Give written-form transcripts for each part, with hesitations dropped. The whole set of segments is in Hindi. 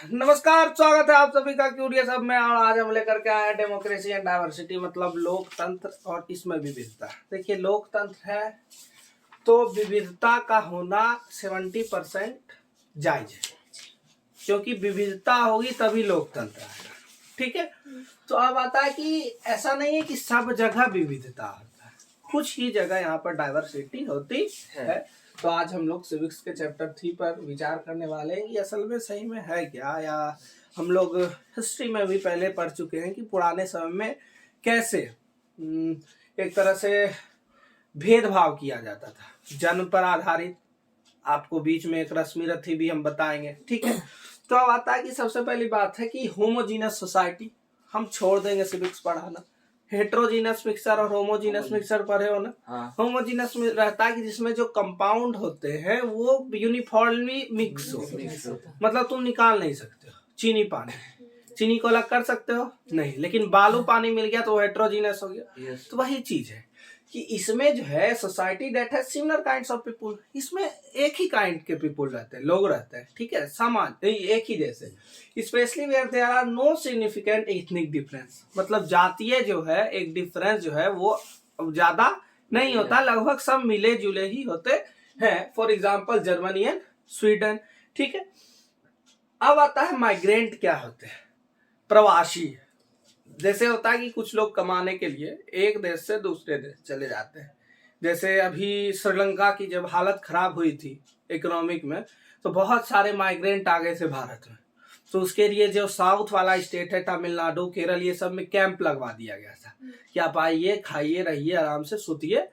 नमस्कार, स्वागत है आप सभी का क्यूरियस अब में। और आज हम लेकर के आए हैं डेमोक्रेसी एंड डाइवर्सिटी, मतलब लोकतंत्र और इसमें विविधता। देखिए, लोकतंत्र है तो विविधता का होना 70% जायज है, क्योंकि विविधता होगी तभी लोकतंत्र आएगा। ठीक है, तो अब आता है कि ऐसा नहीं है कि सब जगह विविधता होता है, कुछ ही जगह यहाँ पर डाइवर्सिटी होती है। तो आज हम लोग सिविक्स के चैप्टर 3 पर विचार करने वाले हैं कि असल में सही में है क्या, या हम लोग हिस्ट्री में भी पहले पढ़ चुके हैं कि पुराने समय में कैसे एक तरह से भेदभाव किया जाता था, जन्म पर आधारित। आपको बीच में एक रश्मि रथी भी हम बताएंगे। ठीक है, तो अब आता है कि सबसे पहली बात है कि होमोजीनस सोसाइटी हम छोड़ देंगे सिविक्स पढ़ाना। हेट्रोजीनस मिक्सचर और होमोजीनस मिक्सचर पढ़े हो ना। हाँ। होमोजीनस में रहता है कि जिसमें जो कंपाउंड होते हैं वो यूनिफॉर्मली मिक्स हो, मतलब तुम निकाल नहीं सकते हो। चीनी पानी, चीनी को अलग कर सकते हो नहीं, लेकिन बालू पानी मिल गया तो वो हेट्रोजीनस हो गया। तो वही चीज है कि इसमें जो है society that has similar kinds of people, इसमें एक ही काइंड के पीपुल रहते हैं, लोग रहते हैं। ठीक है, समान एक ही जैसे, specially where there are no significant ethnic difference, मतलब जातीय जो है एक डिफरेंस जो है वो ज्यादा नहीं होता, लगभग सब मिले जुले ही होते हैं। For example Germany and Sweden. ठीक है, अब आता है माइग्रेंट क्या होते हैं, प्रवासी। जैसे होता है कि कुछ लोग कमाने के लिए एक देश से दूसरे देश चले जाते हैं। जैसे अभी श्रीलंका की जब हालत खराब हुई थी इकोनॉमिक में, तो बहुत सारे माइग्रेंट आ गए थे भारत में। तो उसके लिए जो साउथ वाला स्टेट है, तमिलनाडु, केरल, ये सब में कैंप लगवा दिया गया था कि आप आइए, खाइए, रहिए, आराम से सुतिए।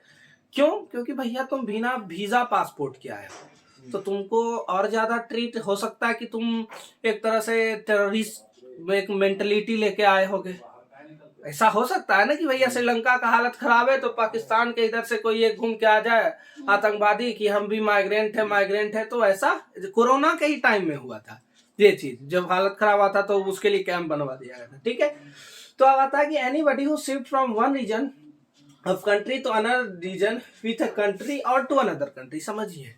क्यों? क्योंकि भैया तुम बिना वीजा पासपोर्ट के आए हो, तो तुमको और ज्यादा ट्रीट हो सकता है कि तुम एक तरह से टेररिस्ट एक मेंटलिटी लेके आए होगे। ऐसा हो सकता है ना कि भैया श्रीलंका का हालत खराब है तो पाकिस्तान के इधर से कोई एक घूम के आ जाए आतंकवादी कि हम भी माइग्रेंट है। तो ऐसा कोरोना के ही टाइम में हुआ था ये चीज, जब हालत खराब हुआ था तो उसके लिए कैंप बनवा दिया गया था। ठीक है, तो अब आता है कि anybody who shift from one region of country to another region with a country और टू अनदर कंट्री। समझिए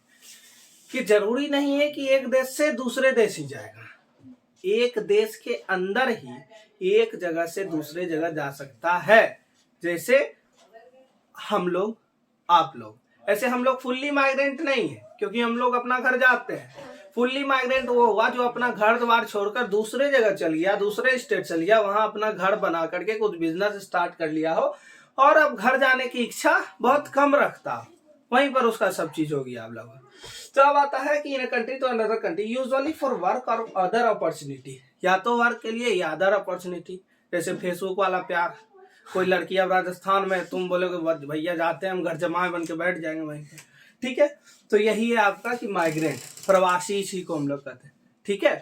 कि जरूरी नहीं है कि एक देश से दूसरे देश ही जाएगा, एक देश के अंदर ही एक जगह से दूसरे जगह जा सकता है। जैसे हम लोग, आप लोग, ऐसे हम लोग फुल्ली माइग्रेंट नहीं है, क्योंकि हम लोग अपना घर जाते हैं। फुल्ली माइग्रेंट वो हुआ जो अपना घर द्वार छोड़कर दूसरे जगह चल गया, दूसरे स्टेट चल गया, वहां अपना घर बना करके कुछ बिजनेस स्टार्ट कर लिया हो और अब घर जाने की इच्छा बहुत कम रखता हो, वहीं पर उसका सब चीज हो गया आप लोग। तो अब आता है कि in country to another country usually for work और अदर अपॉर्चुनिटी, या तो वर्क के लिए या अदर अपॉर्चुनिटी। जैसे फेसबुक वाला प्यार, कोई लड़की अब राजस्थान में, तुम बोलोगे भैया जाते हैं हम, घर जमाए बन के बैठ जाएंगे वहीं पे। ठीक है, तो यही है आपका कि माइग्रेंट, प्रवासी, इसी को हम लोग कहते हैं। ठीक है,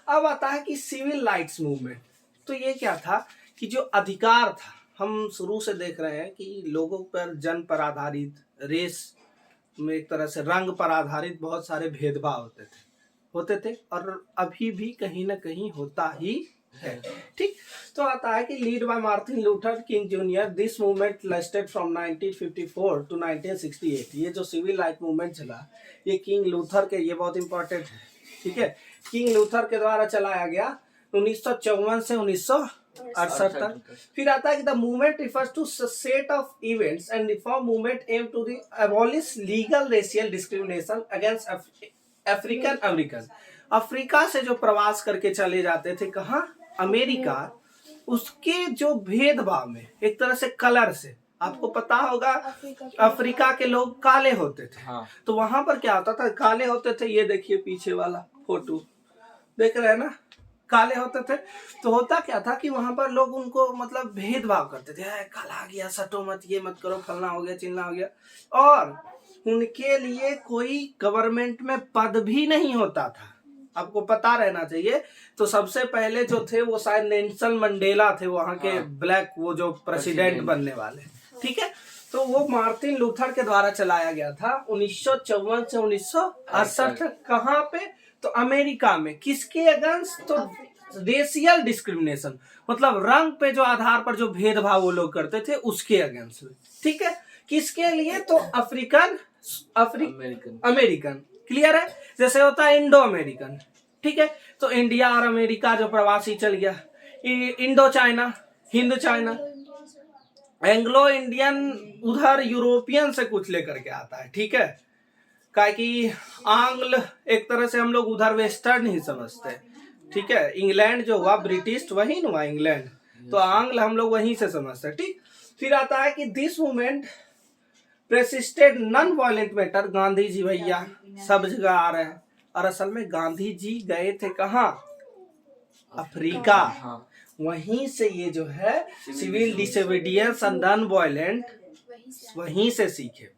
अब आता है कि सिविल राइट्स मूवमेंट। तो ये क्या था कि जो अधिकार था, हम शुरू से देख रहे हैं कि लोगों पर, जन पर आधारित, रेस में एक तरह से रंग पर आधारित बहुत सारे भेदभाव होते थे और अभी भी कहीं ना कहीं होता ही है। ठीक, तो आता है कि lead by Martin Luther King junior, this movement lasted from 1954 to 1968। ये जो सिविल राइट मूवमेंट चला, ये किंग लूथर के, ये बहुत इंपॉर्टेंट है। ठीक है, किंग लूथर के द्वारा चलाया गया 1954 से 1968 तक। फिर आता है कि the movement refers to set of events and reform movement aim to the abolish legal racial discrimination against African American. Africa से जो प्रवास करके चले जाते थे, कहाँ? अमेरिका, उसके जो भेदभाव में एक तरह से कलर से, आपको पता होगा अफ्रीका के लोग काले होते थे। हाँ। तो वहां पर क्या होता था, काले होते थे, ये देखिए पीछे वाला फोटो देख रहे हैं ना, काले होते थे। तो होता क्या था कि वहां पर लोग उनको मतलब भेदभाव करते थे, काला आ गया, सटो मत, ये मत करो, फलना हो गया, चिलना हो गया। और उनके लिए कोई गवर्नमेंट में पद भी नहीं होता था, आपको पता रहना चाहिए। तो सबसे पहले जो थे वो शायद नेल्सन मंडेला थे, वहां के ब्लैक, वो जो प्रेसिडेंट बनने वाले। ठीक है, तो वो मार्टिन लूथर के द्वारा चलाया गया था 1954 से 1968 तक। कहाँ पे? तो अमेरिका में। किसके अगेंस्ट? तो रेशियल डिस्क्रिमिनेशन, मतलब रंग पे जो आधार पर जो भेदभाव वो लोग करते थे उसके अगेंस्ट में। ठीक है, किसके लिए? तो अमेरिकन। क्लियर है? जैसे होता है इंडो अमेरिकन, ठीक है, तो इंडिया और अमेरिका जो प्रवासी चल गया, Indo China, Hindu China, Anglo Indian उधर यूरोपियन से कुछ लेकर के आता है, ठीक है, क्या कि आंग्ल एक तरह से हम लोग उधर वेस्टर्न ही समझते हैं, ठीक है, इंग्लैंड जो हुआ ब्रिटिश वही हुआ इंग्लैंड, तो आंग्ल हम लोग वहीं से समझते हैं, ठीक। फिर आता है कि this movement persisted non violent matter, Gandhi ji भैया सब जगह आ रहे हैं, और असल में गांधी जी गए थे कहाँ? अफ्रीका, वहीं से ये जो है civil disobedience and non violent वहीं से सीखे।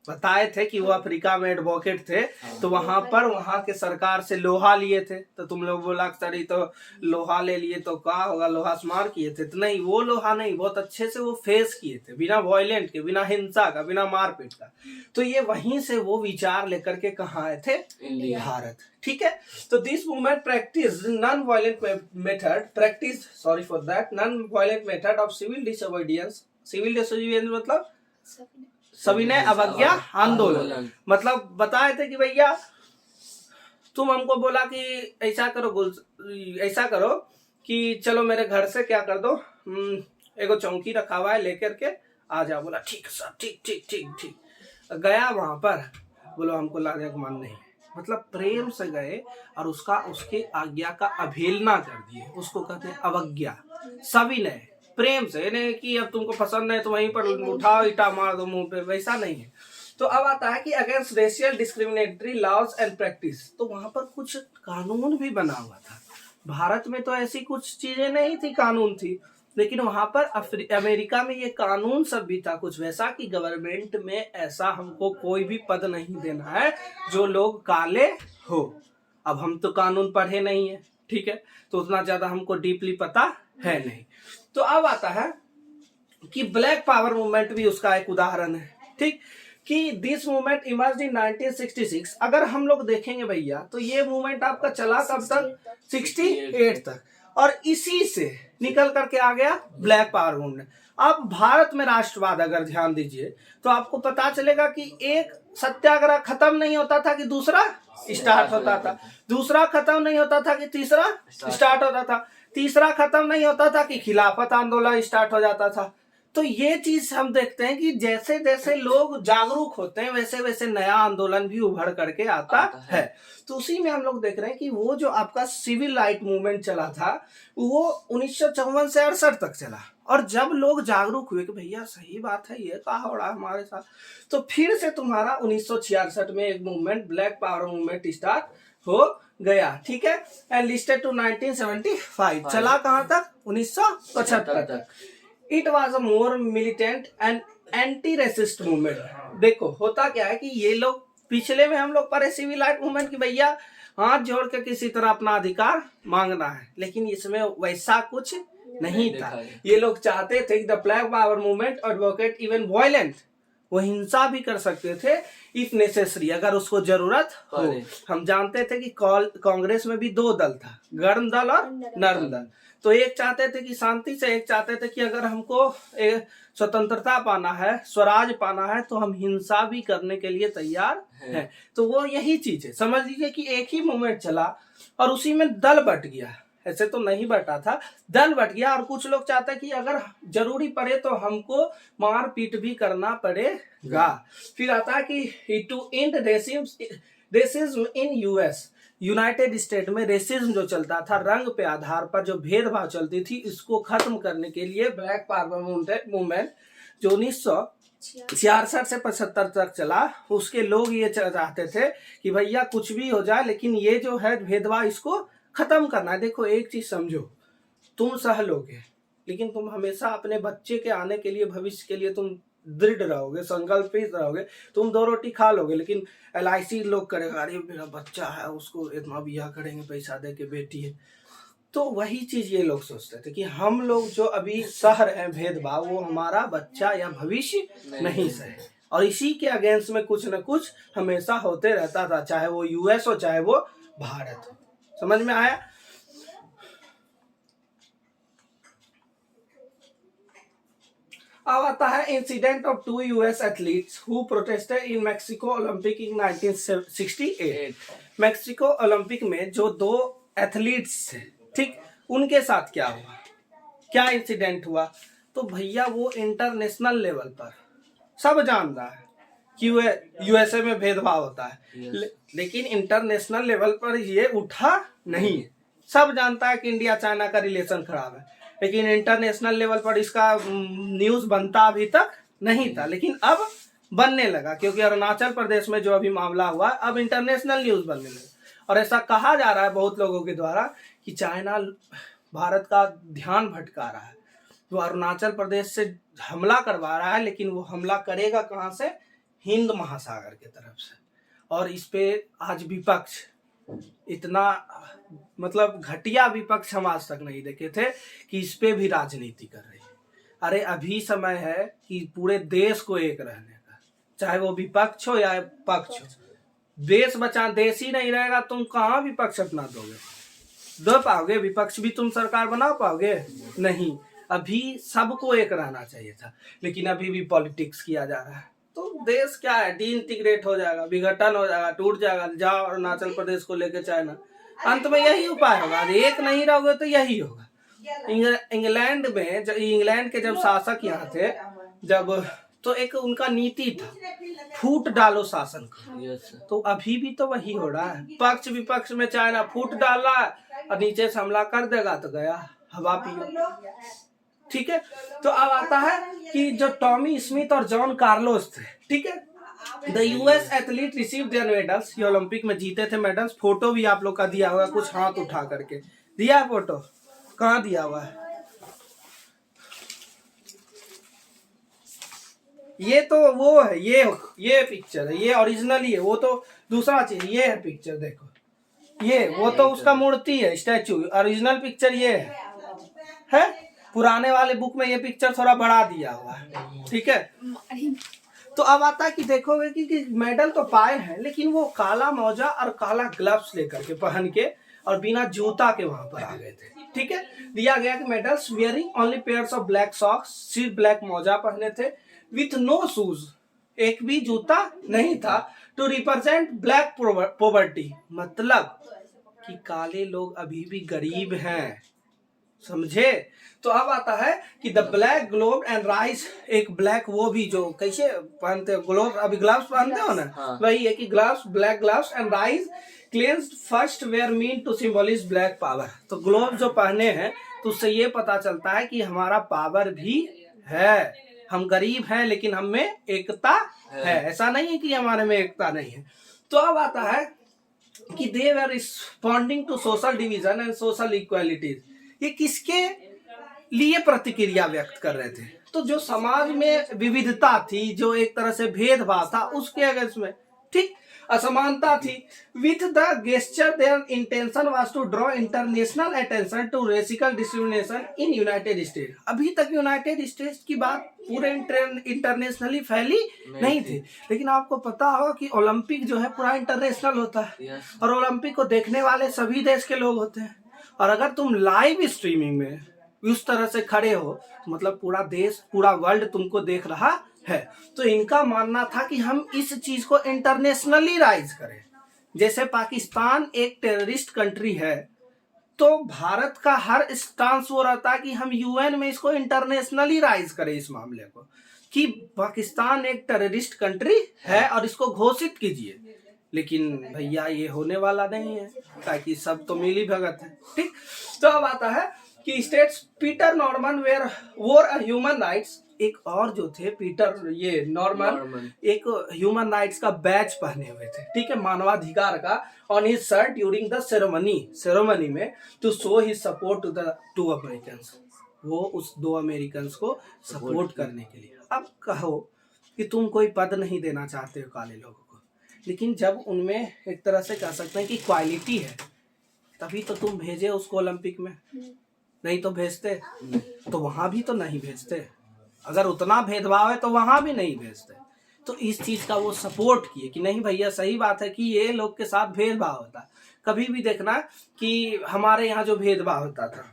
बताए थे कि वो अफ्रीका में एडवोकेट थे, तो वहां पर वहां के सरकार से लोहा लिए थे, तो तुम लोग बोला सर तो लोहा ले लिए तो क्या होगा, लोहा स्मार किए थे, तो नहीं, वो लोहा नहीं, बहुत अच्छे से वो फेस किए थे, बिना वायलेंट के, बिना हिंसा का, बिना मारपीट का। तो ये वहीं से वो विचार लेकर के कहाँ आए थे? भारत, ठीक है। तो this movement practice non violent method, non violent method of civil disobedience. Civil disobedience मतलब सविनय अवज्ञा आंदोलन, मतलब बताए थे कि भैया तुम हमको बोला कि ऐसा करो कि चलो मेरे घर से क्या कर दो, एगो चौकी रखा हुआ है, लेकर के आ जाओ। बोला ठीक है सर, ठीक ठीक ठीक ठीक। गया वहां पर, बोलो हमको लाने का मन नहीं, मतलब प्रेम से गए और उसके आज्ञा का अवहेलना कर दिए, उसको कहते हैं अवज्ञा। सविनय प्रेम से, नहीं कि अब तुमको पसंद है तो वहीं पर उठाओ ईटा मार दो मुंह पे, वैसा नहीं है। तो अब आता है कि against racial discriminatory laws and practice, तो वहां पर कुछ कानून भी बना हुआ था। भारत में तो ऐसी कुछ चीजें नहीं थी, कानून थी, लेकिन वहां पर अमेरिका में ये कानून सब भी था कुछ वैसा कि गवर्नमेंट में ऐसा हमको कोई भी पद नहीं देना है जो लोग काले हो। अब हम तो कानून पढ़े नहीं है, ठीक है, तो उतना ज्यादा हमको डीपली पता है नहीं। तो अब आता है कि ब्लैक पावर मूवमेंट भी उसका एक उदाहरण है, ठीक, कि दिस मूवमेंट इमर्ज्ड इन 1966। अगर हम लोग देखेंगे भैया तो ये मूवमेंट आपका चला कब तक? 68 तक, और इसी से निकल करके आ गया ब्लैक पावर मूवमेंट। अब भारत में राष्ट्रवाद अगर ध्यान दीजिए तो आपको पता चलेगा कि एक सत्याग्रह खत्म नहीं होता था कि दूसरा स्टार्ट होता था, दूसरा खत्म नहीं होता था कि तीसरा स्टार्ट होता था, तीसरा खत्म नहीं होता था कि खिलाफत आंदोलन स्टार्ट हो जाता था। तो ये चीज हम देखते हैं कि जैसे जैसे लोग जागरूक होते हैं वैसे वैसे नया आंदोलन भी उभर करके आता है। तो उसी में हम लोग देख रहे हैं कि वो जो आपका सिविल राइट मूवमेंट चला था वो 1954 से 68 तक चला, और जब लोग जागरूक हुए कि भैया सही बात है, ये कहा हो रहा है हमारे साथ, तो फिर से तुम्हारा 1966 में एक movement black power movement start हो गया, ठीक है, एंड लिस्टेड टू 1975। चला कहां तक? 1975 तक। It was a more militant and anti racist movement. देखो होता क्या है कि ये लोग पिछले में हम लोग पढ़े सिविल राइट मूवमेंट की भैया हाथ जोड़ के किसी तरह अपना अधिकार मांगना है, लेकिन इसमें वैसा कुछ नहीं था। ये लोग चाहते थे the black power movement advocate even violent, वो हिंसा भी कर सकते थे इफ नेसेसरी, अगर उसको जरूरत हो। हम जानते थे कि कांग्रेस में भी दो दल था, गर्म दल और नर्म दल। तो एक चाहते थे कि शांति से, एक चाहते थे कि अगर हमको स्वतंत्रता पाना है, स्वराज पाना है, तो हम हिंसा भी करने के लिए तैयार हैं। तो वो यही चीज है, समझ लीजिए कि एक ही मूवमेंट चला और उसी में दल बट गया, ऐसे तो नहीं बटा था, दल बट गया। और कुछ लोग चाहते हैं कि अगर जरूरी पड़े तो हमको मारपीट भी करना पड़ेगा। फिर आता है कि to end racism in US, United State में रेसिज्म जो चलता था, रंग पे आधार पर जो भेदभाव चलती थी, इसको खत्म करने के लिए ब्लैक पावर मूवमेंट जो 1966 से 75 तक चला, उसके लोग ये चाहते थे कि भैया कुछ भी हो जाए लेकिन ये जो है भेदभाव इसको खत्म करना है। देखो एक चीज समझो, तुम सह लोगे लेकिन तुम हमेशा अपने बच्चे के आने के लिए, भविष्य के लिए तुम दृढ़ रहोगे, संकल्पित रहोगे। तुम दो रोटी खा लोगे लेकिन LIC लोग करेगा, अरे मेरा बच्चा है उसको इतना बियाह करेंगे पैसा दे के, बेटी है। तो वही चीज ये लोग सोचते थे कि हम लोग जो अभी सह रहे हैं भेदभाव, वो हमारा बच्चा या भविष्य नहीं सहे, और इसी के अगेंस्ट में कुछ न कुछ हमेशा होते रहता था, चाहे वो US हो चाहे वो भारत हो। समझ में आया? अब आता है incident of 2 US athletes who protested in Mexico Olympic in 1968। Mexico Olympic में जो 2 एथलीट्स थे, ठीक, उनके साथ क्या हुआ, क्या इंसिडेंट हुआ? तो भैया वो इंटरनेशनल लेवल पर सब जान रहा है कि वो यूएसए में भेदभाव होता है, लेकिन इंटरनेशनल लेवल पर ये उठा नहीं है। सब जानता है कि इंडिया चाइना का रिलेशन खराब है, लेकिन इंटरनेशनल लेवल पर इसका न्यूज बनता अभी तक नहीं था, लेकिन अब बनने लगा क्योंकि अरुणाचल प्रदेश में जो अभी मामला हुआ अब इंटरनेशनल न्यूज बनने लगा। और ऐसा कहा जा रहा है बहुत लोगों के द्वारा कि चाइना भारत का ध्यान भटका रहा है, वो अरुणाचल प्रदेश से हमला करवा रहा है, लेकिन वो हमला करेगा कहां से? हिंद महासागर की तरफ से। और इस पे आज विपक्ष इतना मतलब घटिया विपक्ष हम आज तक नहीं देखे थे कि इस पे भी राजनीति कर रही है। अरे अभी समय है कि पूरे देश को एक रहने का, चाहे वो विपक्ष हो या पक्ष हो। देश बचा, देश ही नहीं रहेगा तुम कहाँ विपक्ष अपना दोगे? दो पाओगे? विपक्ष भी तुम सरकार बना पाओगे? नहीं। अभी सबको एक रहना चाहिए था, लेकिन अभी भी पॉलिटिक्स किया जा रहा है। तो देश क्या है, डिइंटीग्रेट हो जाएगा, विघटन हो जाएगा, टूट जाएगा। जाओ अरुणाचल प्रदेश को लेकर चाइना, अंत में यही उपाय होगा। एक नहीं रहोगे तो यही होगा। इंग्लैंड में इंग्लैंड के जब शासक यहाँ थे, जब तो एक उनका नीति था फूट डालो शासन को। तो अभी भी तो वही हो रहा है। पक्ष विपक्ष में चाइना फूट डाल रहा है और नीचे से हमला कर देगा तो गया, हवा पियो। ठीक है, तो अब आता है कि जो टॉमी स्मिथ और जॉन कार्लोस थे, ठीक है, the US athlete receive there medals, ये ओलंपिक में जीते थे मेडल्स। फोटो भी आप लोग का दिया हुआ है, कुछ हाथ उठा करके दिया है फोटो, कहाँ दिया हुआ है? ये तो वो है, ये पिक्चर है, ये ओरिजिनली है, वो तो दूसरा चीज। ये है पिक्चर, देखो, ये वो तो उसका मूर्ति है, स्टैचू। ओरिजिनल पिक्चर ये है। पुराने वाले बुक में ये पिक्चर थोड़ा बढ़ा दिया हुआ है, ठीक है। तो अब आता है कि देखोगे कि मेडल तो पाए हैं, लेकिन वो काला मोजा और काला ग्लव्स लेकर के पहन के और बिना जूता के वहां पर आ गए थे, ठीक है। दिया गया कि medals wearing only pairs of black socks, सिर्फ ब्लैक मोजा पहने थे, विथ नो शूज, एक भी जूता नहीं था, टू रिप्रेजेंट ब्लैक पॉवर्टी, मतलब कि काले लोग अभी भी गरीब हैं, समझे। तो अब आता है कि the black glove and rice, एक ब्लैक, वो भी जो कैसे पहनते हो ग्लोव, अभी ग्लव्स पहनते हो ना, हाँ। वही है कि gloves, black gloves and raised clenched fist were meant to symbolise black power. तो ग्लोव जो पहने हैं तो उससे ये पता चलता है कि हमारा पावर भी है, हम गरीब हैं लेकिन हम में एकता है, ऐसा नहीं है कि हमारे में एकता नहीं है। तो अब आता है कि they were responding to social division and social inequalities, ये किसके लिए प्रतिक्रिया व्यक्त कर रहे थे? तो जो समाज में विविधता थी, जो एक तरह से भेदभाव था, उसके अगेंस्ट में, ठीक, असमानता थी। With the gesture their intention was to draw international attention to racial discrimination in United States. अभी तक यूनाइटेड स्टेट्स की बात पूरे इंटरनेशनली फैली नहीं थी, लेकिन आपको पता होगा कि ओलंपिक जो है पूरा इंटरनेशनल होता है, और ओलंपिक को देखने वाले सभी देश के लोग होते हैं। और अगर तुम लाइव स्ट्रीमिंग में उस तरह से खड़े हो, मतलब पूरा देश, पूरा वर्ल्ड तुमको देख रहा है। तो इनका मानना था कि हम इस चीज को इंटरनेशनली राइज करें। जैसे पाकिस्तान एक टेररिस्ट कंट्री है, तो भारत का हर स्टांस वो रहता है कि हम यूएन में इसको इंटरनेशनली राइज करें इस मामले को, कि पाकिस्तान एक टेररिस्ट कंट्री है और इसको घोषित कीजिए। लेकिन भैया ये होने वाला नहीं है, ताकि सब तो मिली भगत है, ठीक। तो अब आता है कि स्टेट्स पीटर नॉर्मन वोर ह्यूमन राइट्स, एक और जो थे पीटर, ये नॉर्मन एक ह्यूमन राइट्स का बैच पहने हुए थे, ठीक है, मानवाधिकार का, on his shirt during the ceremony में, to show his support to the 2 Americans, वो उस 2 अमेरिकन्स को सपोर्ट करने के लिए। अब कहो कि तुम कोई पद नहीं देना चाहते हो काले लोगों को, लेकिन जब उनमें एक तरह से कह सकते हैं कि क्वालिटी है, तभी तो तुम भेजे उसको ओलंपिक में, नहीं तो भेजते, तो वहां भी तो नहीं भेजते। अगर उतना भेदभाव है तो वहां भी नहीं भेजते। तो इस चीज का वो सपोर्ट किए कि नहीं भैया सही बात है कि ये लोग के साथ भेदभाव होता है। कभी भी देखना कि हमारे यहाँ जो भेदभाव होता था,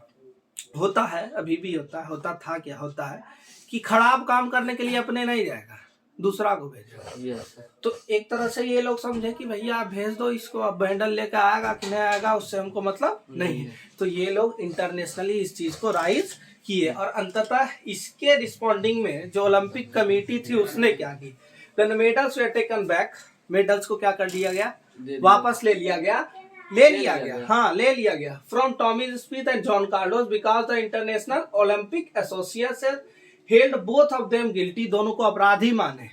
होता है, अभी भी होता है, होता था, क्या होता है कि खराब काम करने के लिए अपने नहीं जाएगा, दूसरा को भेजेगा। तो एक तरह से ये लोग समझे कि भैया आप भेज दो इसको, अब बैंडल लेकर आएगा कि नहीं आएगा उससे हमको मतलब नहीं है। तो ये लोग इंटरनेशनली इस चीज को राइज किए, और अंततः इसके रिस्पॉन्डिंग में जो ओलंपिक कमेटी थी उसने क्या की, then medals were taken back, medals को क्या कर दिया गया, वापस ले लिया गया from Tommy Smith and John Carlos because the International Olympic Association held both of them guilty, दोनों को अपराधी माने।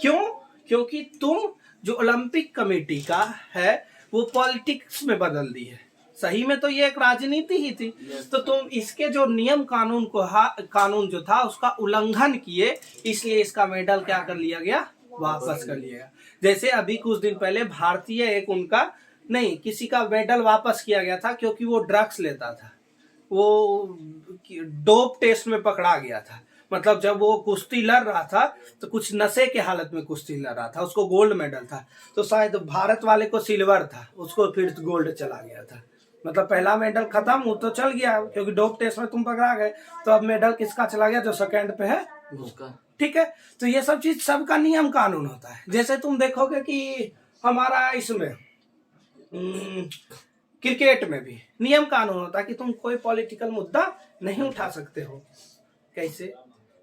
क्यों? क्योंकि तुम जो ओलंपिक कमेटी का है वो पॉलिटिक्स में बदल दी है, सही में तो ये एक राजनीति ही थी। तो तुम इसके जो नियम कानून को कानून जो था उसका उल्लंघन किए, इसलिए इसका मेडल क्या कर लिया गया, वापस कर लिया गया। जैसे अभी कुछ दिन पहले भारतीय एक उनका नहीं किसी का मेडल वापस किया गया था क्योंकि वो ड्रग्स लेता था, वो डोप टेस्ट में पकड़ा गया था। मतलब जब वो कुश्ती लड़ रहा था तो कुछ नशे के हालत में कुश्ती लड़ रहा था, उसको गोल्ड मेडल था, तो शायद भारत वाले को सिल्वर था, उसको फिर गोल्ड चला गया था। मतलब पहला मेडल खत्म, वो तो चल गया क्योंकि डोप टेस्ट में तुम पकड़ा गए, तो अब मेडल किसका चला गया, जो सेकंड पे है उसका। ठीक है, तो ये सब चीज सबका नियम कानून होता है। जैसे तुम देखोगे कि हमारा इसमें क्रिकेट में भी नियम कानून होता है कि तुम कोई पॉलिटिकल मुद्दा नहीं उठा सकते हो। कैसे?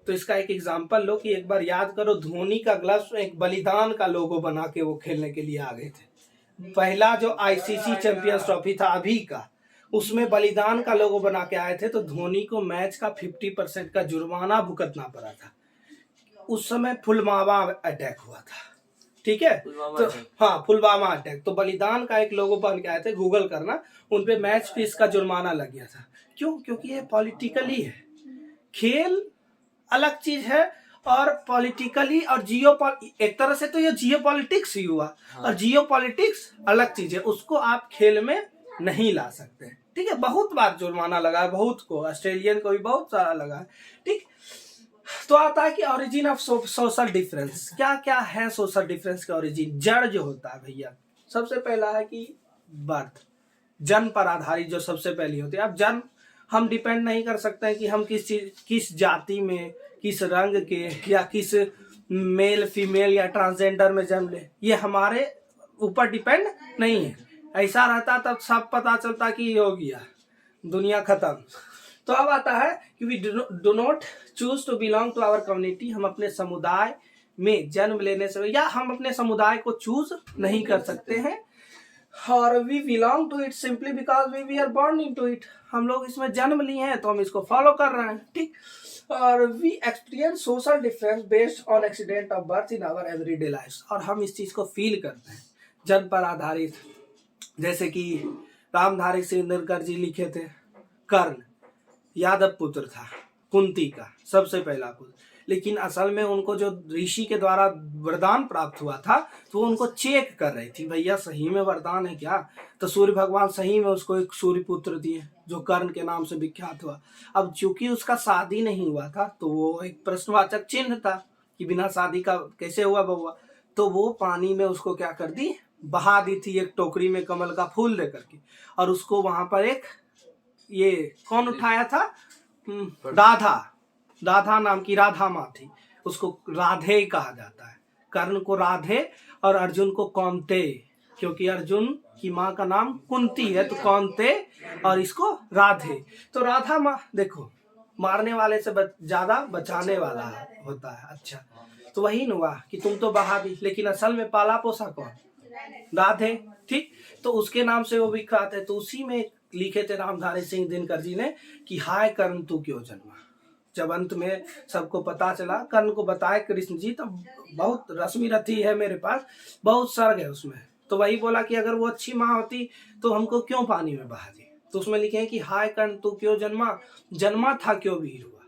तो इसका एक एग्जांपल लो कि एक बार याद करो, धोनी का ग्लव्स एक बलिदान का लोगो बना के वो खेलने के लिए आ गए थे। पहला जो आईसीसी चैंपियंस ट्रॉफी था अभी का, उसमें बलिदान का लोगो बना के आए थे, तो धोनी को मैच का 50% का जुर्माना भुगतना पड़ा था। उस समय पुलवामा अटैक हुआ था, ठीक है, तो हाँ पुलवामा अटैक, तो बलिदान का एक लोगो बन के आए थे, गूगल करना, उनपे मैच फीस का जुर्माना लग गया था। क्यों? क्योंकि ये पॉलिटिकली है, खेल अलग चीज है और पॉलिटिकली और एक तरह से तो ये जियो पॉलिटिक्स ही हुआ। हाँ। और जियो पॉलिटिक्स अलग चीज है, उसको आप खेल में नहीं ला सकते। ठीक है, बहुत बार जुर्माना लगा है, बहुत को, ऑस्ट्रेलियन को भी बहुत सारा लगा है। ठीक, तो आता है कि ओरिजिन ऑफ सोशल डिफरेंस, क्या क्या है सोशल डिफरेंस का ओरिजिन, जड़ जो होता है भैया। सबसे पहला है कि बर्थ, जन्म पर आधारित जो सबसे पहली होती है। अब जन्म हम डिपेंड नहीं कर सकते हैं कि हम किस जाति में, किस रंग के, या किस मेल फीमेल या ट्रांसजेंडर में जन्म ले, ये हमारे ऊपर डिपेंड नहीं है। ऐसा रहता तब सब पता चलता कि ये हो गया, दुनिया खत्म। तो अब आता है कि we do not choose to belong to our community, हम अपने समुदाय में जन्म लेने से या हम अपने समुदाय को चूज नहीं कर सकते हैं, और we belong to it simply because we are born into it, हम लोग इसमें जन्म लिए हैं तो हम इसको फॉलो कर रहे हैं। ठीक, और we experience social difference based on accident of birth in our everyday life, और हम इस चीज को फील करते हैं जन्म पर आधारित। जैसे कि रामधारी सिंह दिनकर जी लिखे थे, कर्ण यादव पुत्र था, कुंती का सबसे पहला पुत्र, लेकिन असल में उनको जो ऋषि के द्वारा वरदान प्राप्त हुआ था तो वो उनको चेक कर रही थी, भैया सही में वरदान है क्या। तो सूर्य भगवान सही में उसको एक सूर्य पुत्र दिए जो कर्ण के नाम से विख्यात हुआ। अब चूंकि उसका शादी नहीं हुआ था तो वो एक प्रश्नवाचक चिन्ह था कि बिना शादी का कैसे हुआ बउआ, तो वो पानी में उसको क्या कर दी, बहा दी थी, एक टोकरी में कमल का फूल लेकर के, और उसको वहां पर एक ये कौन उठाया था, राधा नाम की राधा माँ थी, उसको राधे कहा जाता है। कर्ण को राधे और अर्जुन को कौंते, क्योंकि अर्जुन की माँ का नाम कुंती है तो कौंते, और इसको राधे। तो राधा माँ देखो मारने वाले से ज्यादा बचाने वाला होता है। अच्छा, तो वही न हुआ कि तुम तो बहा दी, लेकिन असल में पाला पोसा कौन, राधे। ठीक, तो उसके नाम से वो विख्यात है। तो उसी में लिखे थे रामधारी सिंह दिनकर जी ने कि हाय कर्ण तू क्यों जन्मा। जब अंत में सबको पता चला, कर्ण को बताए कृष्ण जी, तो बहुत रश्मि रथी है मेरे पास, बहुत सर्ग है उसमें, तो वही बोला कि अगर वो अच्छी माँ होती तो हमको क्यों पानी में बहा दी। तो उसमें लिखे हैं कि हाय कर्ण तू क्यों जन्मा, जन्मा था क्यों वीर हुआ,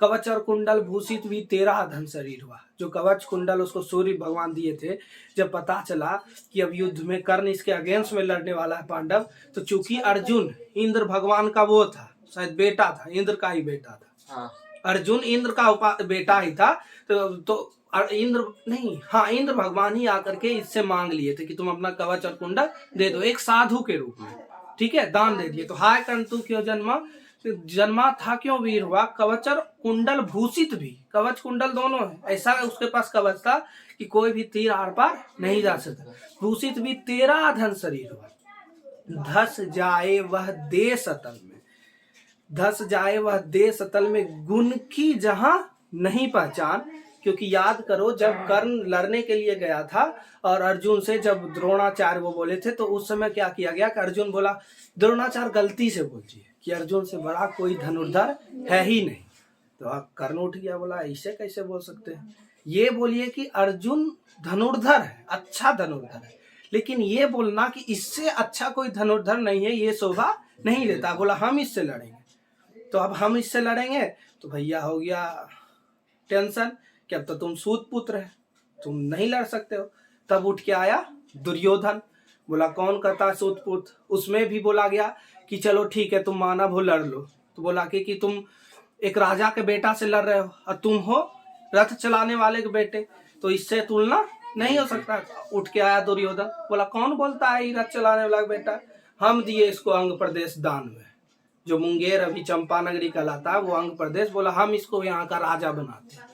कवच और कुंडल भूषित भी तेरा धन शरीर हुआ। जो कवच कुंडल उसको सूर्य भगवान दिए थे, जब पता चला कि अब युद्ध में कर्ण इसके अगेंस्ट में लड़ने वाला है पांडव, तो चूंकि अर्जुन इंद्र भगवान का वो था, शायद बेटा था, इंद्र का ही बेटा था। हाँ। अर्जुन इंद्र का बेटा ही था, तो इंद्र नहीं, हाँ इंद्र भगवान ही आकर के इससे मांग लिए थे कि तुम अपना कवच और कुंडल दे दो, एक साधु के रूप में, ठीक है, दान दे दिए। तो हाय कर्ण तू क्यों जन्मा, जन्मा था क्यों वीर हुआ, कवच और कुंडल भूषित भी, कवच कुंडल दोनों है, ऐसा उसके पास कवच था कि कोई भी तीर आर पार नहीं जा सकता। भूषित भी तेरा धन शरीर हुआ, धस जाए वह देश अतल में, धस जाए वह देश अतल में, गुण की जहां नहीं पहचान। क्योंकि याद करो जब कर्ण लड़ने के लिए गया था और अर्जुन से जब द्रोणाचार्य वो बोले थे, तो उस समय क्या किया गया कि अर्जुन बोला, द्रोणाचार्य गलती से बोल दिए कि अर्जुन से बड़ा कोई धनुर्धर है ही नहीं। तो कर्ण उठ गया, बोला ऐसे कैसे बोल सकते हैं, ये बोलिए कि अर्जुन धनुर्धर है, अच्छा धनुर्धर है, लेकिन ये बोलना कि इससे अच्छा कोई धनुर्धर नहीं है, ये शोभा नहीं लेता। बोला हम इससे लड़ेंगे। तो अब हम इससे लड़ेंगे तो भैया हो गया टेंशन कि अब तो तुम सूत पुत्र है, तुम नहीं लड़ सकते हो। तब उठ के आया दुर्योधन, बोला कौन करता है सूत पुत्र। उसमें भी बोला गया कि चलो ठीक है तुम माना वो लड़ लो। तो बोला कि तुम एक राजा के बेटा से लड़ रहे हो और तुम हो रथ चलाने वाले के बेटे, तो इससे तुलना नहीं हो सकता। उठ के आया दुर्योधन, बोला कौन बोलता है रथ चलाने वाला बेटा, हम दिए इसको अंग प्रदेश दान में, जो मुंगेर अभी चंपा नगरी कहलाता है वो अंग प्रदेश, बोला हम इसको यहाँ का राजा बनाते हैं।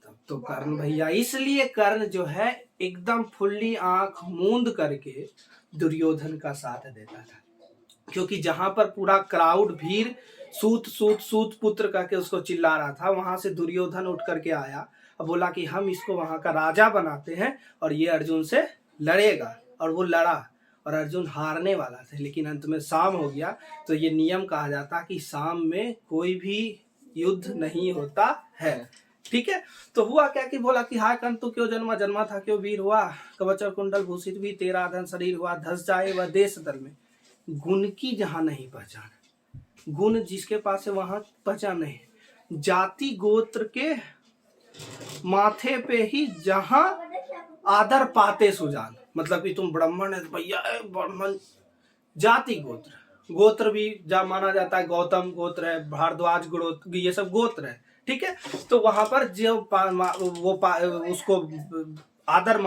तब तो कर्ण भैया, इसलिए कर्ण जो है एकदम फुल्ली आंख मूंद करके दुर्योधन का साथ देता था, क्योंकि जहां पर पूरा क्राउड भीड़ सूत सूत सूत पुत्र करके उसको चिल्ला रहा था, वहां से दुर्योधन उठ करके आया और बोला कि हम इसको वहां का राजा बनाते हैं और ये अर्जुन से लड़ेगा। और वो लड़ा और अर्जुन हारने वाला था, लेकिन अंत में शाम हो गया। तो ये नियम कहा जाता कि शाम में कोई भी युद्ध नहीं होता है, ठीक है। तो हुआ क्या कि बोला कि हाय कर्ण तू क्यों जन्मा, जन्मा था क्यों वीर हुआ, कवच और कुंडल भूषित भी तेरा धन शरीर हुआ, धस जाए वह देश दल में, गुण की जहां नहीं पहचान। गुण जिसके पास है वहां पहचान नहीं, जाति गोत्र के माथे पे ही जहां आदर पाते सुजान। मतलब कि तुम ब्राह्मण है भैया, ब्राह्मण जाति गोत्र, गोत्र भी जा माना जाता है, गौतम गोत्र है, भारद्वाज गोत्र, ये सब गोत्र है, ठीक है। तो वहां पर जो उसको आदर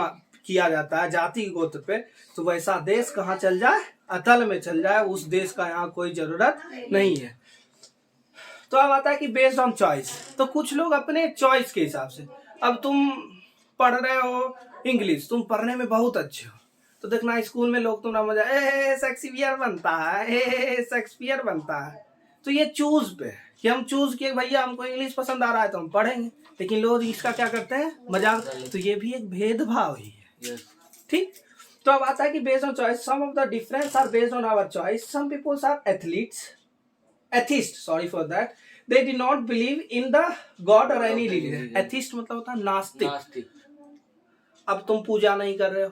किया जाता है जाति गोत्र पे, तो वैसा देश कहाँ चल जाए, अतल में चल जाए, उस देश का यहाँ कोई जरूरत नहीं है। तो अब आता है कि बेस्ड ऑन चॉइस, तो कुछ लोग अपने चॉइस के हिसाब से, अब तुम पढ़ रहे हो इंग्लिश, तुम पढ़ने में बहुत अच्छे हो, तो देखना स्कूल में लोग तुम्हारा मजा शेक्सपियर बनता है, शेक्सपियर बनता है। तो ये चूज पे कि हम चूज किए भैया हमको इंग्लिश पसंद आ रहा है तो हम पढ़ेंगे, लेकिन लोग इसका क्या करते हैं मजाक। तो ये भी एक भेदभाव ही है, ठीक। तो अब आता है कि based on choice, some of the difference are based on our choice, some peoples are atheist, sorry for that, they do not believe in the god or any religion। Atheist मतलब होता है नास्तिक। अब तुम पूजा नहीं कर रहे हो,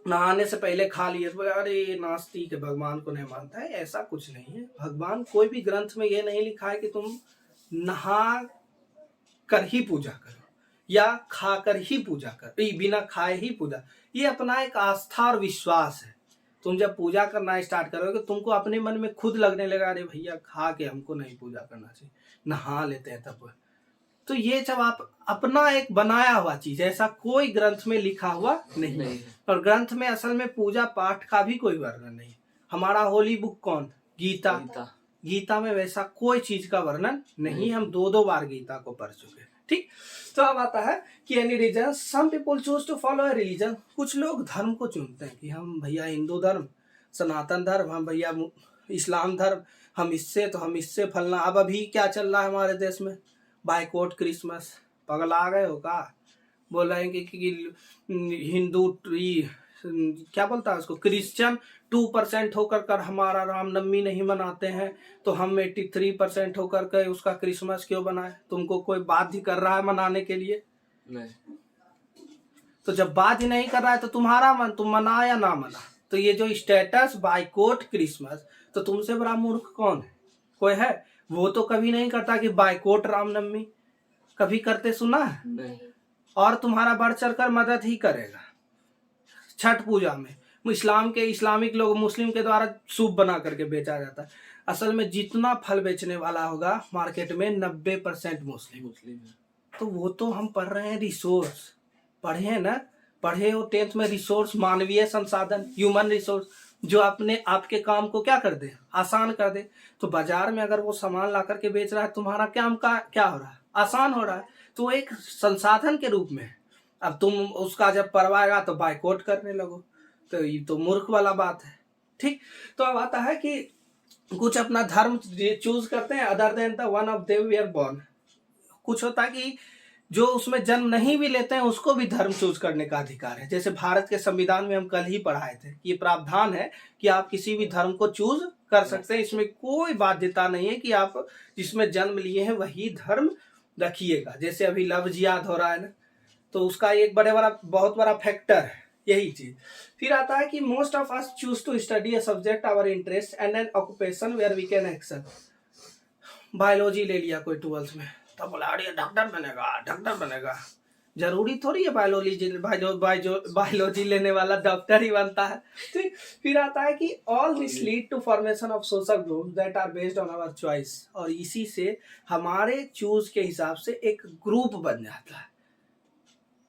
नहाने से पहले खा लिए, तो अरे नास्तिक है, भगवान को नहीं मानता है, ऐसा कुछ नहीं है। भगवान कोई भी ग्रंथ में ये नहीं लिखा है कि तुम नहा कर ही पूजा करो या खा कर ही पूजा करो, बिना खाए ही पूजा। ये अपना एक आस्था और विश्वास है। तुम जब पूजा करना स्टार्ट करोगे तुमको अपने मन में खुद लगने लगा अरे भैया खा के हमको नहीं पूजा करना चाहिए, नहा लेते हैं तब। तो ये जब आप अपना एक बनाया हुआ चीज, ऐसा कोई ग्रंथ में लिखा हुआ नहीं। और ग्रंथ में असल में पूजा पाठ का भी कोई वर्णन नहीं। हमारा होली बुक कौन, गीता में वैसा कोई चीज का वर्णन नहीं। हम 2 बार गीता को पढ़ चुके, ठीक। तो अब आता है कि any religion, some people choose to follow a religion, कुछ लोग धर्म को चुनते हैं कि हम भैया हिंदू धर्म, सनातन धर्म, हम भैया इस्लाम धर्म, हम इससे तो हम इससे फलना। अब अभी क्या चल रहा है हमारे देश में, बाइकआउट क्रिसमस, पगला गए हो का, बोल रहे हैं कि हिंदू क्या बोलता है उसको, क्रिश्चियन 2% होकर कर हमारा रामनवमी नहीं मनाते हैं, तो हम 83% होकर के उसका क्रिसमस क्यों बनाए। तुमको कोई बाध्य कर रहा है मनाने के लिए? नहीं। तो जब बाध्य नहीं कर रहा है तो तुम्हारा मन, तुम मना या ना मना। तो ये जो स्टेटस बाइकआउट क्रिसमस, तो तुमसे बड़ा मूर्ख कौन है, कोई है? वो तो कभी नहीं करता कि बाइकआउट रामनवमी, कभी करते सुना है? नहीं। और तुम्हारा बढ़ चढ़ कर मदद ही करेगा। छठ पूजा में इस्लामिक लोग, मुस्लिम के द्वारा सूप बना करके बेचा जाता है। असल में जितना फल बेचने वाला होगा मार्केट में 90% मुस्लिम है। तो वो तो हम पढ़ रहे हैं रिसोर्स, पढ़े हैं ना, पढ़े हो 10th में रिसोर्स, मानवीय संसाधन, ह्यूमन रिसोर्स, जो अपने आपके काम को क्या कर दे, आसान कर दे। तो बाजार में अगर वो सामान ला करके बेच रहा है, तुम्हारा काम का क्या हो रहा है, आसान हो रहा है। तो एक संसाधन के रूप में, अब तुम उसका जब परवाएगा तो बायकॉट करने लगो, तो ये तो मूर्ख वाला बात है। ठीक, तो अब आता है कि कुछ अपना धर्म चूज करते हैं other than the one of they we are born. कुछ होता है कि जो उसमें जन्म नहीं भी लेते हैं उसको भी धर्म चूज करने का अधिकार है। जैसे भारत के संविधान में हम कल ही पढ़ाए थे कि ये प्रावधान है कि आप किसी भी धर्म को चूज कर सकते हैं, इसमें कोई बाध्यता नहीं है कि आप जिसमें जन्म लिए हैं वही धर्म रखिएगा। जैसे अभी लव जिहाद हो रहा है ना, तो उसका एक बहुत बड़ा फैक्टर है यही चीज। फिर आता है कि most of us choose to study a subject our interest and an occupation where we can excel. Biology ले लिया कोई 12th में, तो बोला अरे डॉक्टर बनेगा। जरूरी थोड़ी है बायोलॉजी लेने वाला डॉक्टर ही बनता है। ठीक, फिर आता है कि all this lead to formation of social group that are based on our choice. और इसी से हमारे चूज के हिसाब से एक ग्रुप बन जाता है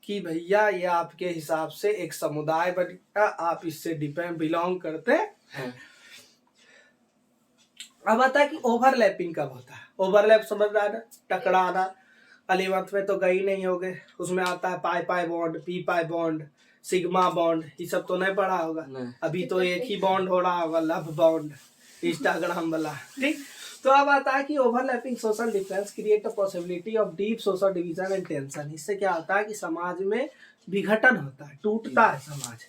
कि भैया ये आपके हिसाब से एक समुदाय बनेगा, आप इससे बिलोंग करते हैं। अब आता है कि ओवरलैपिंग कब होता है। ओवरलैप समझ रहा है ना, टकराना। 11th में तो गई नहीं होगे, उसमें आता है pi bond, P pi bond, sigma bond, ये सब तो नहीं पढ़ा होगा। अभी तो एक ही बॉन्ड हो रहा होगा, लव बॉन्ड, इंस्टाग्राम वाला। ठीक, तो अब आता है कि overlapping social difference create a possibility of deep social division and tension. इससे क्या होता है कि समाज में विघटन होता है, टूटता है समाज,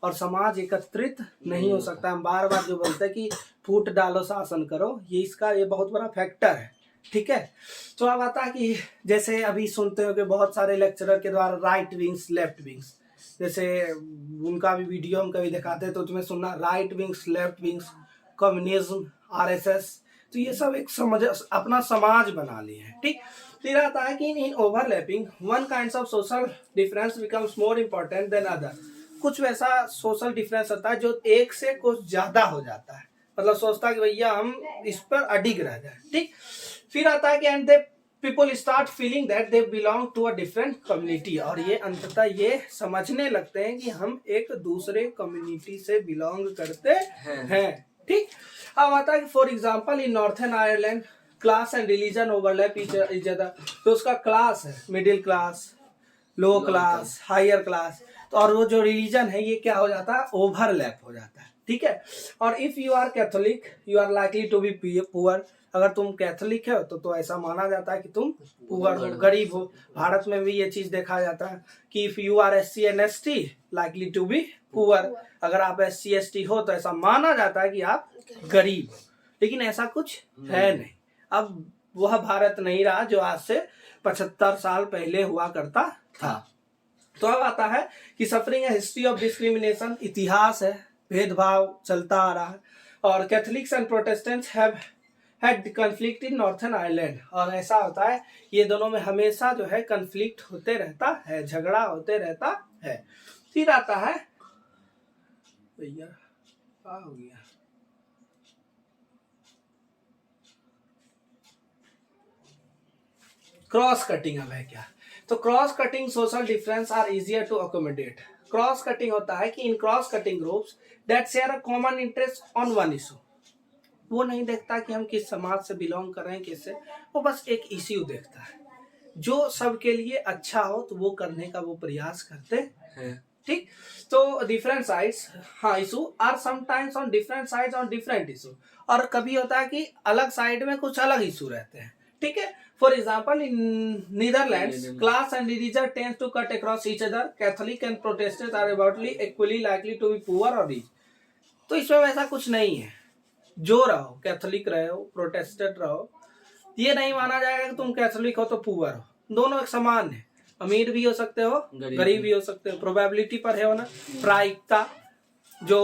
और समाज एकत्रित नहीं हो सकता। हम बार बार जो बोलते हैं कि फूट डालो शासन करो, ये बहुत बड़ा फैक्टर है। ठीक है, तो अब आता है कि जैसे अभी सुनते हो कि बहुत सारे लेक्चरर के द्वारा राइट विंग्स लेफ्ट विंग्स, जैसे उनका भी वीडियो हम कभी दिखाते हैं तो तुम्हें सुनना right wings left wings, communism, RSS, तो ये सब एक अपना समाज बना लिए हैं। ठीक, फिर आता है कि in overlapping one kind of social difference becomes more important than other. कुछ वैसा सोशल डिफरेंस होता है जो एक से कुछ ज्यादा हो जाता है, मतलब सोचता है कि भैया हम इस पर अडिग रह जाए। ठीक, फिर आता है कि and they people start feeling that they belong to a different community, और ये अंततः ये समझने लगते हैं कि हम एक दूसरे कम्युनिटी से बिलोंग करते हैं। ठीक, अब आता है कि for example in Northern Ireland class and religion overlap each other. तो उसका क्लास है मिडिल क्लास, लो क्लास, हायर क्लास, तो और वो जो रिलीजन है ये क्या हो जाता है, ओवरलैप हो जाता है। ठीक है, और if you are Catholic you are likely to be poor. अगर तुम कैथोलिक हो तो ऐसा माना जाता है कि तुम पुअर हो, गरीब हो। भारत में भी ये चीज देखा जाता है कि if you are SC and ST likely to be poor. अगर आप SC ST हो तो ऐसा माना जाता है कि आप गरीब हो, लेकिन ऐसा कुछ है नहीं। अब वह भारत नहीं रहा जो आज से 75 साल पहले हुआ करता था। तो अब आता है कि सफरिंग है हिस्ट्री ऑफ डिस्क्रिमिनेशन, इतिहास है, भेदभाव चलता आ रहा है। और Catholics and Protestants have had conflict in Northern Ireland, और ऐसा होता है ये दोनों में हमेशा जो है कॉन्फ्लिक्ट होते रहता है, झगड़ा होते रहता है। फिर आता है भैया क्या हो गया, क्रॉस कटिंग। अब है क्या, तो cross cutting social difference are easier to accommodate. Cross cutting होता है कि in cross cutting groups that share a common interest on one issue. वो नहीं देखता कि हम किस समाज से बिलोंग कर रहे हैं, किससे, वो बस एक इश्यू देखता है जो सबके लिए अच्छा हो, तो वो करने का वो प्रयास करते हैं। ठीक, तो डिफरेंट साइड्स, हाँ, issue are sometimes on different sides on different issue. और कभी होता है कि अलग साइड में कुछ अलग इशू रहते हैं। ठीक है, for example in Netherlands class and religion tends to cut across each other, Catholic and Protestant are about equally likely to be poor और रिच। तो इसमें वैसा कुछ नहीं है, जो रहो, कैथोलिक रहो, प्रोटेस्टेंट रहो, ये नहीं माना जाएगा कि तुम कैथोलिक हो तो पुअर हो। दोनों एक समान है, अमीर भी हो सकते हो, गरीब भी हो सकते हो। प्रोबेबिलिटी पर है ना, प्रायिकता जो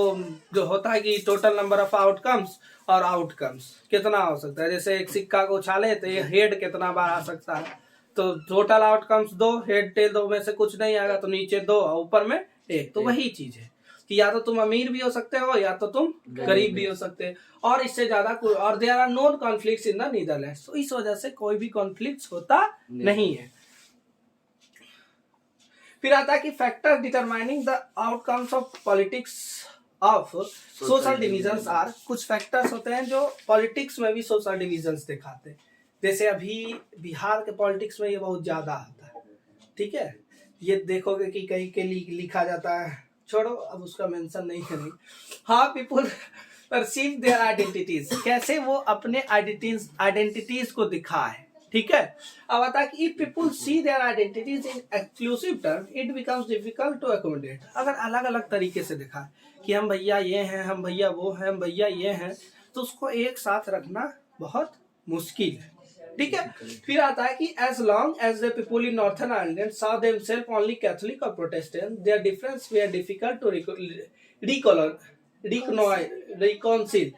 होता है कि टोटल नंबर ऑफ आउटकम्स और आउटकम्स कितना हो सकता है। जैसे एक सिक्का को उछाले तो ये हेड कितना बार आ सकता है, तो टोटल आउटकम्स 2, हेड टेल 2 में से कुछ नहीं आएगा तो नीचे 2 और ऊपर में 1। तो वही चीज है कि या तो तुम अमीर भी हो सकते हो या तो तुम गरीब भी हो सकते हो, और इससे ज्यादा कोई, और there are no conflicts in the Netherlands. तो इस वजह से कोई भी कॉन्फ्लिक्ट्स होता नहीं है। फिर आता है कि factor determining the outcomes of politics of social divisions are, कुछ फैक्टर्स होते हैं जो पॉलिटिक्स में भी सोशल डिविजन्स दिखाते हैं। जैसे अभी बिहार के पॉलिटिक्स में ये बहुत ज्यादा आता है, ठीक है। ये देखोगे कि कहीं के लिखा जाता है, छोड़ो अब उसका मेंशन नहीं करेंगे। हाँ, पीपल परसीव देयर आइडेंटिटीज, कैसे वो अपने आइडेंटिटीज को दिखाए, ठीक है। अब आता है कि if people see their identities in exclusive term it becomes difficult to accommodate. अगर अलग अलग तरीके से दिखाए कि हम भैया ये हैं, हम भैया वो हैं, हम भैया ये हैं, तो उसको एक साथ रखना बहुत मुश्किल है, ठीक है। फिर आता है कि as long as the people in Northern Ireland saw themselves only Catholic और Protestant, their difference were difficult to reconcile.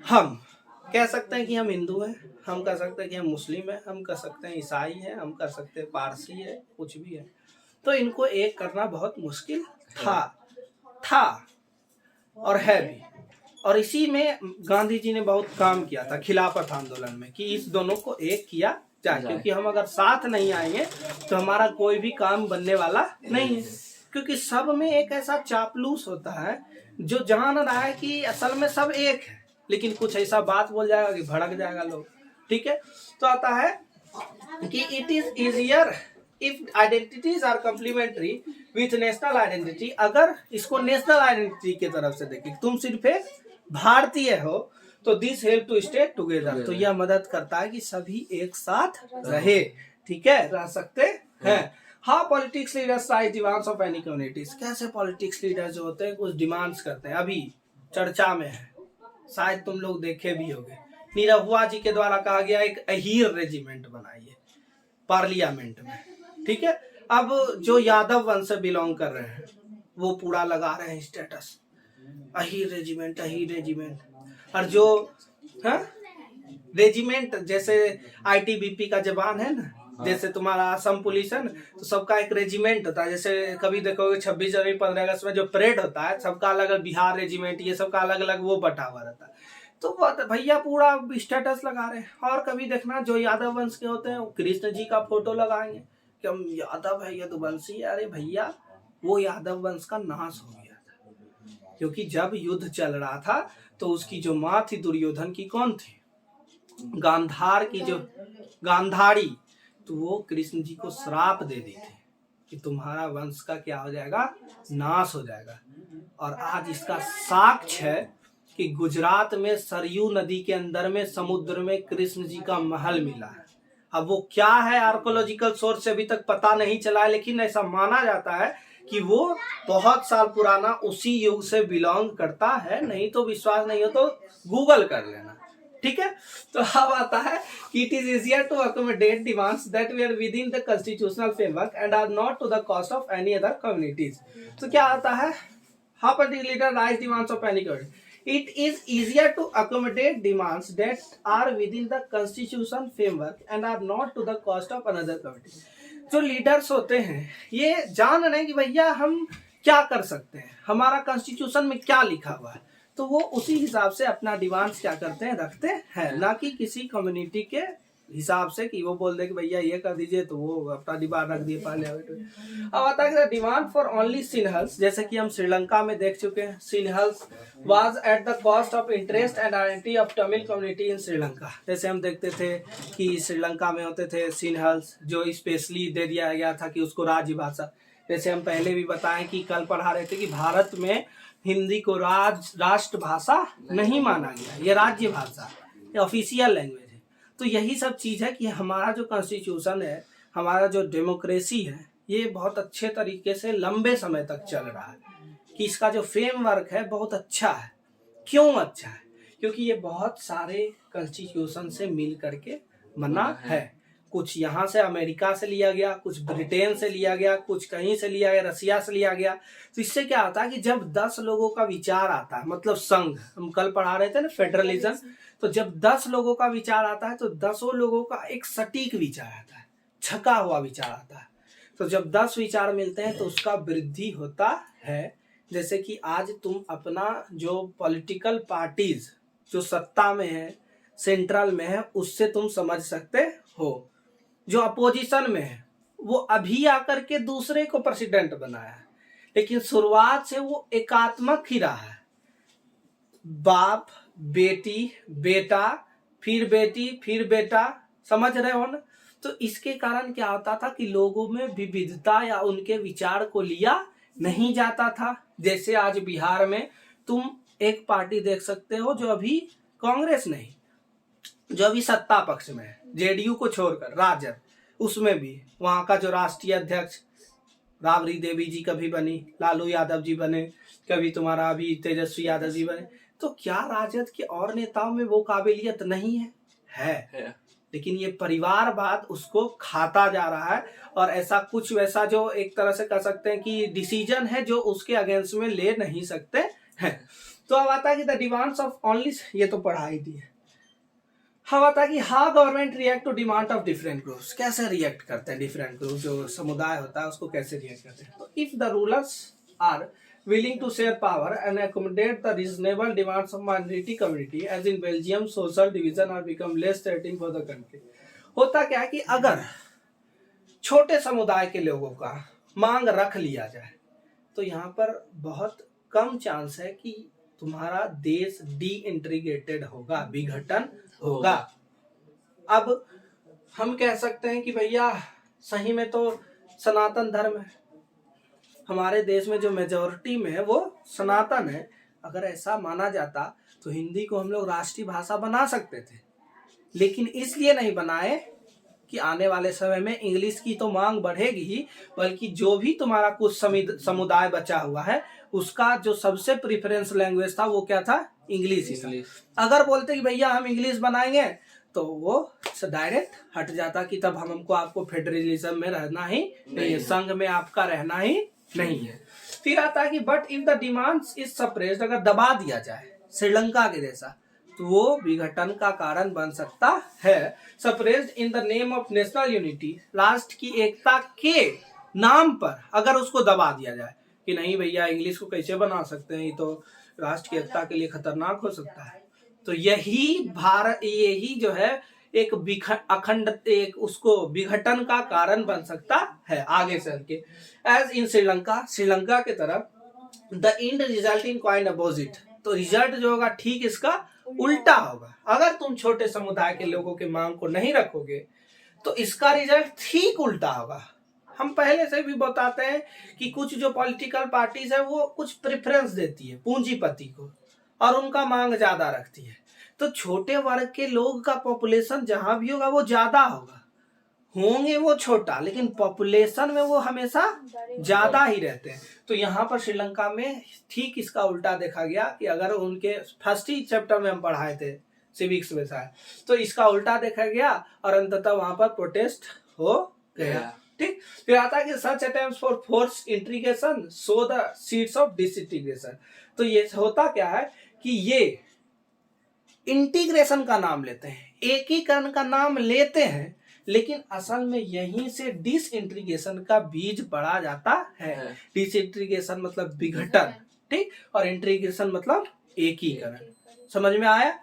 हम कह सकते हैं कि हम हिंदू हैं, हम कह सकते हैं कि हम मुस्लिम हैं, हम कह सकते हैं ईसाई हैं, हम कह सकते हैं पारसी है, कुछ भी है, तो इनको एक करना बहुत मुश्किल था और है भी। और इसी में गांधी जी ने बहुत काम किया था खिलाफत आंदोलन में कि इस दोनों को एक किया जाए, क्योंकि हम अगर साथ नहीं आएंगे तो हमारा कोई भी काम बनने वाला नहीं है। क्योंकि सब में एक ऐसा चापलूस होता है जो जान रहा है कि असल में सब एक है, लेकिन कुछ ऐसा बात बोल जाएगा कि भड़क जाएगा लोग, ठीक है। तो आता है कि it is easier if identities are complementary with national identity. अगर इसको नेशनल आइडेंटिटी की तरफ से देखें, तुम सिर्फ एक भारतीय हो, तो this help to stay together, तो यह मदद करता है कि सभी एक साथ रहे, ठीक है, रह सकते हैं। हाँ, politics leaders rise demands of any communities, कैसे पॉलिटिक्स लीडर जो होते हैं कुछ डिमांड्स करते हैं, अभी चर्चा में है, शायद तुम लोग देखे भी होंगे, निरहुआ जी के द्वारा कहा गया एक अहीर रेजिमेंट बनाइए पार्लियामेंट में, ठीक है। अब जो यादव वंश से बिलोंग कर रहे हैं वो पूरा लगा रहे हैं status, Ahir regiment, Ahir regiment. और जो रेजिमेंट जैसे आईटीबीपी का जवान है ना, जैसे तुम्हारा असम पुलिस है ना, तो सबका एक रेजिमेंट होता है। जैसे कभी देखोगे 26 जनवरी 15 अगस्त में जो परेड होता है, सबका अलग अलग, बिहार रेजिमेंट ये सबका अलग अलग वो बटा हुआ रहता है। तो भैया पूरा स्टेटस लगा रहे हैं। और कभी देखना जो यादव वंश के होते हैं वो कृष्ण जी का फोटो लगाएंगे कि हम यादव है, यदुवंशी है। अरे भैया, वो यादव वंश का नाश हो गया था, क्योंकि जब युद्ध चल रहा था तो उसकी जो माँ थी दुर्योधन की, कौन थी, गांधार की जो गांधारी, तो वो कृष्ण जी को श्राप दे दी थी कि तुम्हारा वंश का क्या हो जाएगा, नाश हो जाएगा। और आज इसका साक्ष्य है कि गुजरात में सरयू नदी के अंदर में समुद्र में कृष्ण जी का महल मिला है। अब वो क्या है, आर्कोलॉजिकल सोर्स से अभी तक पता नहीं चला है, लेकिन ऐसा माना जाता है कि वो बहुत साल पुराना उसी युग से बिलोंग करता है। नहीं तो विश्वास नहीं हो तो गूगल कर लेना, ठीक है। तो अब आता है कि it is easier to accommodate demands that we are with in the constitutional framework and are not to the cost of any other communities. तो क्या आता है, how particular leader raise demands of any community, it is easier to accommodate demands that are within the constitution framework and are not to the cost of another community। जो लीडर्स होते हैं ये जान रहे हैं कि भैया हम क्या कर सकते हैं, हमारा कॉन्स्टिट्यूशन में क्या लिखा हुआ है, तो वो उसी हिसाब से अपना डिमांड्स क्या करते हैं, रखते हैं, ना कि किसी कम्युनिटी के हिसाब से कि वो बोल दे कि भैया ये कर दीजिए तो वो अपना डिमांड रख दिए पहले। अब आता है डिमांड फॉर ओनली सिन्हल्स, जैसे कि हम श्रीलंका में देख चुके हैं, Sinhalese was at the cost of interest and identity of Tamil community in Sri Lanka. जैसे हम देखते थे कि श्रीलंका में होते थे सिन्हल्स, जो स्पेशली दे दिया गया था कि उसको राज्य भाषा। जैसे हम पहले भी बताएं कि कल पढ़ा रहे थे कि भारत में हिंदी को राष्ट्र भाषा नहीं माना गया, ये राज्य भाषा, ये ऑफिशियल लैंग्वेज है। तो यही सब चीज़ है कि हमारा जो कॉन्स्टिट्यूशन है, हमारा जो डेमोक्रेसी है, ये बहुत अच्छे तरीके से लंबे समय तक चल रहा है, कि इसका जो फ्रेमवर्क है बहुत अच्छा है। क्यों अच्छा है? क्योंकि ये बहुत सारे कॉन्स्टिट्यूशन से मिल करके बना है। कुछ यहाँ से अमेरिका से लिया गया, कुछ ब्रिटेन से लिया गया, कुछ कहीं से लिया गया, रसिया से लिया गया। तो इससे क्या होता है कि जब 10 लोगों का विचार आता है, मतलब संघ, हम कल पढ़ा रहे थे ना फेडरलिज्म, तो जब 10 लोगों का विचार आता है तो 10 लोगों का एक सटीक विचार आता है, छका हुआ विचार आता है। तो जब 10 विचार मिलते हैं तो उसका वृद्धि होता है। जैसे कि आज तुम अपना जो पॉलिटिकल पार्टीज जो सत्ता में है, सेंट्रल में है, उससे तुम समझ सकते हो। जो अपोजिशन में है वो अभी आकर के दूसरे को प्रेसिडेंट बनाया है, लेकिन शुरुआत से वो एकात्मक ही रहा है। बाप, बेटी, बेटा, फिर बेटी, फिर बेटा, समझ रहे हो ना। तो इसके कारण क्या होता था कि लोगों में विविधता या उनके विचार को लिया नहीं जाता था। जैसे आज बिहार में तुम एक पार्टी देख सकते हो जो अभी कांग्रेस नहीं, जो अभी सत्ता पक्ष में है, जेडीयू को छोड़कर राजद, उसमें भी वहां का जो राष्ट्रीय अध्यक्ष राबड़ी देवी जी कभी बनी, लालू यादव जी बने, कभी तुम्हारा अभी तेजस्वी यादव जी बने। तो क्या राजद के और नेताओं में वो काबिलियत नहीं है? लेकिन ये परिवारवाद उसको खाता जा रहा है, और ऐसा कुछ वैसा जो एक तरह से कह सकते हैं कि डिसीजन है जो उसके अगेंस्ट में ले नहीं सकते हैं। तो अब आता है कि द डिमांड्स ऑफ ओनली, ये तो पढ़ा ही दी है। हम आता है कि how government react to demand of different groups, कैसे रिएक्ट करते हैं डिफरेंट ग्रुप, जो समुदाय होता है उसको कैसे रिएक्ट करते हैं। तो if the rulers are willing to share power and accommodate the reasonable demands of minority community, as in Belgium, social division are become less threatening for the country। होता क्या है कि अगर छोटे समुदाय के लोगों का मांग रख लिया जाए तो यहाँ पर बहुत कम चांस है कि तुम्हारा देश डी इंटीग्रेटेड होगा, विघटन होगा। अब हम कह सकते हैं कि भैया सही में तो सनातन धर्म है, हमारे देश में जो मेजोरिटी में है वो सनातन है। अगर ऐसा माना जाता तो हिंदी को हम लोग राष्ट्रीय भाषा बना सकते थे, लेकिन इसलिए नहीं बनाए कि आने वाले समय में इंग्लिश की तो मांग बढ़ेगी ही, बल्कि जो भी तुम्हारा कुछ समुदाय बचा हुआ है उसका जो सबसे प्रेफरेंस लैंग्वेज था वो क्या था, इंग्लिश ही था। अगर बोलते कि भैया हम इंग्लिश बनाएंगे तो वो डायरेक्ट हट जाता कि तब हमको आपको फेडरलिज्म में रहना ही नहीं है, संघ में आपका रहना ही नहीं है। फिर आता है कि but if the demands is suppressed, अगर दबा दिया जाए श्रीलंका के जैसा तो वो विघटन का कारण बन सकता है। Suppressed in the name of national unity, राष्ट्र की एकता के नाम पर अगर उसको दबा दिया जाए कि नहीं भैया इंग्लिश को कैसे बना सकते हैं, ये तो राष्ट्र की एकता के लिए खतरनाक हो सकता है। तो यही जो है एक अखंड एक उसको विघटन का कारण बन सकता है आगे चल के। एज इन श्रीलंका के तरफ the end result in quite opposite, तो रिजल्ट जो होगा ठीक इसका उल्टा होगा। अगर तुम छोटे समुदाय के लोगों के मांग को नहीं रखोगे तो इसका रिजल्ट ठीक उल्टा होगा। हम पहले से भी बताते हैं कि कुछ जो पॉलिटिकल पार्टीज है वो कुछ प्रेफरेंस देती है पूंजीपति को और उनका मांग ज्यादा रखती है, तो छोटे वर्ग के लोग का पॉपुलेशन जहां भी होगा वो ज्यादा होंगे वो छोटा, लेकिन पॉपुलेशन में वो हमेशा ज्यादा ही रहते हैं। तो यहाँ पर श्रीलंका में ठीक इसका उल्टा देखा गया कि अगर उनके फर्स्ट ही चैप्टर में हम पढ़ाए थे सिविक्स में शायद, तो इसका उल्टा देखा गया और अंततः वहां पर प्रोटेस्ट हो गया। ठीक, फिर आता है कि such attempts for force integration sow the seeds of disintegration. तो ये होता क्या है कि ये इंटीग्रेशन का नाम लेते हैं, एकीकरण का नाम लेते हैं, लेकिन असल में यहीं से डिसइंटीग्रेशन का बीज पड़ा जाता है। डिसइंटीग्रेशन मतलब विघटन, ठीक, और इंटीग्रेशन मतलब एकीकरण। समझ में आया?